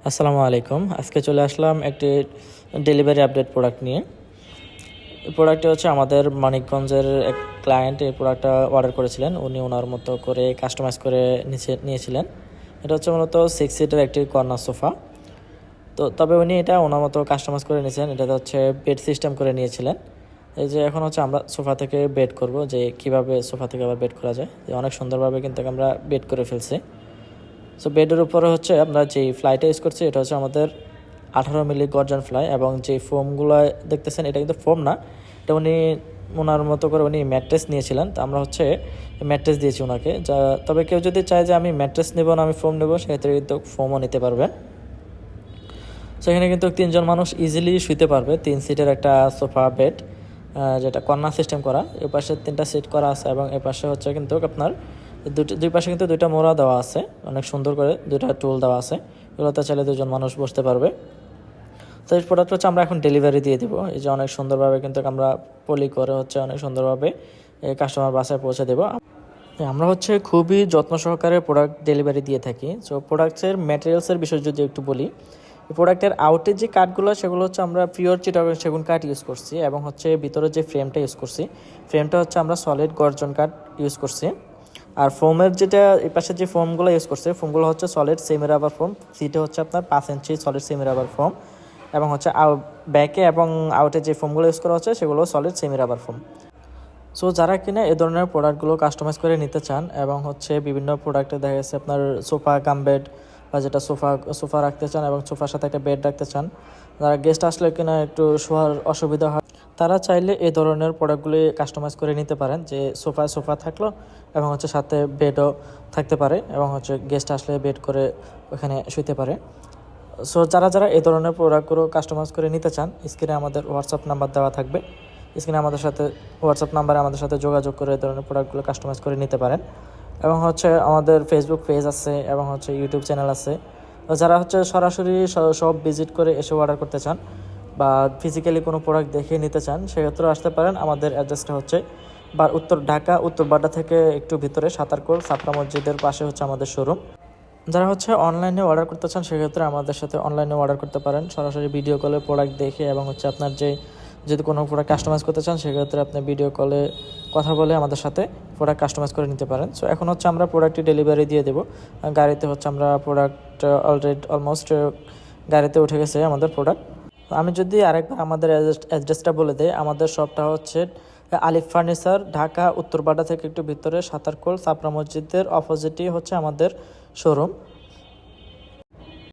আসসালামু আলাইকুম। আজকে চলে আসলাম একটি ডেলিভারি আপডেট প্রোডাক্ট নিয়ে। এই প্রোডাক্টটি হচ্ছে আমাদের মানিকগঞ্জের এক ক্লায়েন্ট এই প্রোডাক্টটা অর্ডার করেছিলেন। উনি ওনার মতো করে কাস্টমাইজ করে নিয়েছিলেন। এটা হচ্ছে মূলত 6 সিটের একটি কর্নার সোফা। তবে উনি এটা ওনার মতো কাস্টমাইজ করে নিয়েছেন। এটাতে হচ্ছে বেড সিস্টেম করে নিয়েছিলেন। এই যে এখন হচ্ছে আমরা সোফা থেকে বেড করব, যে কিভাবে সোফা থেকে আবার বেড করা যায়। অনেক সুন্দরভাবে কিন্তু আমরা বেড করে ফেলছি। সো বেডের উপরে হচ্ছে আমরা যেই ফ্লাইটা ইউজ করছি এটা হচ্ছে আমাদের 18 মিলি গর্জন ফ্লাই, এবং যে ফোমগুলো দেখতেছেন এটা কিন্তু ফোম না, এটা উনি ওনার মতো করে উনি ম্যাট্রেস নিয়েছিলেন। তো আমরা হচ্ছে ম্যাট্রেস দিয়েছি ওনাকে। তবে কেউ যদি চায় যে আমি ম্যাট্রেস নেব না আমি ফোম নেব, সেক্ষেত্রে কিন্তু ফোমও নিতে পারবেন। সেখানে কিন্তু 3জন মানুষ ইজিলি শুইতে পারবে। 3 সিটের একটা সোফা বেড, যেটা কর্নার সিস্টেম করা। এ পাশে 3টা সিট করা আছে, এবং এ পাশে হচ্ছে কিন্তু আপনার দুই পাশে কিন্তু 2টা মোড়া দেওয়া আছে, অনেক সুন্দর করে 2টা টুল দেওয়া আছে। এগুলোতে চাইলে 2জন মানুষ বসতে পারবে। তো এই প্রোডাক্ট হচ্ছে আমরা এখন ডেলিভারি দিয়ে দিব। এই যে অনেক সুন্দরভাবে কিন্তু আমরা পলি করে হচ্ছে অনেক সুন্দরভাবে কাস্টমার বাসায় পৌঁছে দেবো। আমরা হচ্ছে খুবই যত্ন সহকারে প্রোডাক্ট ডেলিভারি দিয়ে থাকি। সো প্রোডাক্টের ম্যাটেরিয়ালসের বিষয় যদি একটু বলি, এই প্রোডাক্টের আউটের যে কাঠগুলো সেগুলো হচ্ছে আমরা পিওর চিটাগং সেগুন কাঠ ইউজ করছি, এবং হচ্ছে ভিতরে যে ফ্রেমটা ইউজ করছি ফ্রেমটা হচ্ছে আমরা সলিড গর্জন কাঠ ইউজ করছি। আর ফোমের যেটা এই পাশে যে ফোমগুলো ইউজ করছে ফোমগুলো হচ্ছে সলিড সেমি রাবার ফোম। সিটে হচ্ছে আপনার 5 ইঞ্চি সলিড সেমি রাবার ফোম, এবং হচ্ছে ব্যাকে এবং আউটে যে ফোমগুলো ইউজ করা হচ্ছে সেগুলো solid semi rubber foam. So যারা কিনা এ ধরনের প্রোডাক্টগুলো কাস্টমাইজ করে নিতে চান, এবং হচ্ছে বিভিন্ন প্রোডাক্টে দেখা গেছে আপনার সোফা কাম বেড, বা যেটা সোফা রাখতে চান এবং সোফার সাথে একটা বেড রাখতে চান, যারা গেস্ট আসলে কিনা একটু শোয়ার অসুবিধা হয়, তারা চাইলে এই ধরনের প্রোডাক্টগুলি কাস্টমাইজ করে নিতে পারেন। যে সোফা থাকলো এবং হচ্ছে সাথে বেডও থাকতে পারে, এবং হচ্ছে গেস্ট আসলে বেড করে ওখানে শুইতে পারে। সো যারা এই ধরনের প্রোডাক্টগুলো কাস্টমাইজ করে নিতে চান, স্ক্রিনে আমাদের হোয়াটসঅ্যাপ নাম্বার দেওয়া থাকবে। স্ক্রিনে হোয়াটসঅ্যাপ নাম্বারে আমাদের সাথে যোগাযোগ করে এই ধরনের প্রোডাক্টগুলো কাস্টমাইজ করে নিতে পারেন। এবং হচ্ছে আমাদের ফেসবুক পেজ আছে, এবং হচ্ছে ইউটিউব চ্যানেল আছে। যারা হচ্ছে সরাসরি সব ভিজিট করে এসে অর্ডার করতে চান, বা ফিজিক্যালি কোনো প্রোডাক্ট দেখে নিতে চান, সেক্ষেত্রেও আসতে পারেন। আমাদের অ্যাড্রেসটা হচ্ছে উত্তর ঢাকা, উত্তর বাড্ডা থেকে একটু ভিতরে সাতারকোল ছাপড়া মসজিদের পাশে হচ্ছে আমাদের শোরুম। যারা হচ্ছে অনলাইনে অর্ডার করতে চান, সেক্ষেত্রে আমাদের সাথে অনলাইনে অর্ডার করতে পারেন, সরাসরি ভিডিও কলে প্রোডাক্ট দেখে, এবং হচ্ছে আপনার যদি কোনো প্রোডাক্ট কাস্টমাইজ করতে চান, সেক্ষেত্রে আপনি ভিডিও কলে কথা বলে আমাদের সাথে প্রোডাক্ট কাস্টমাইজ করে নিতে পারেন। সো এখন হচ্ছে আমরা প্রোডাক্টটি ডেলিভারি দিয়ে দেবো। গাড়িতে হচ্ছে আমরা প্রোডাক্ট অলমোস্ট গাড়িতে উঠে গেছে আমাদের প্রোডাক্ট। আমি যদি আরেকবার আমাদের অ্যাড্রেসটা বলে দিই, আমাদের শপটা হচ্ছে আলিফ ফার্নিচার, ঢাকা উত্তরপাড়া থেকে একটু ভিতরে সাতারকোল ছাপড়া মসজিদের অপোজিটই হচ্ছে আমাদের শোরুম।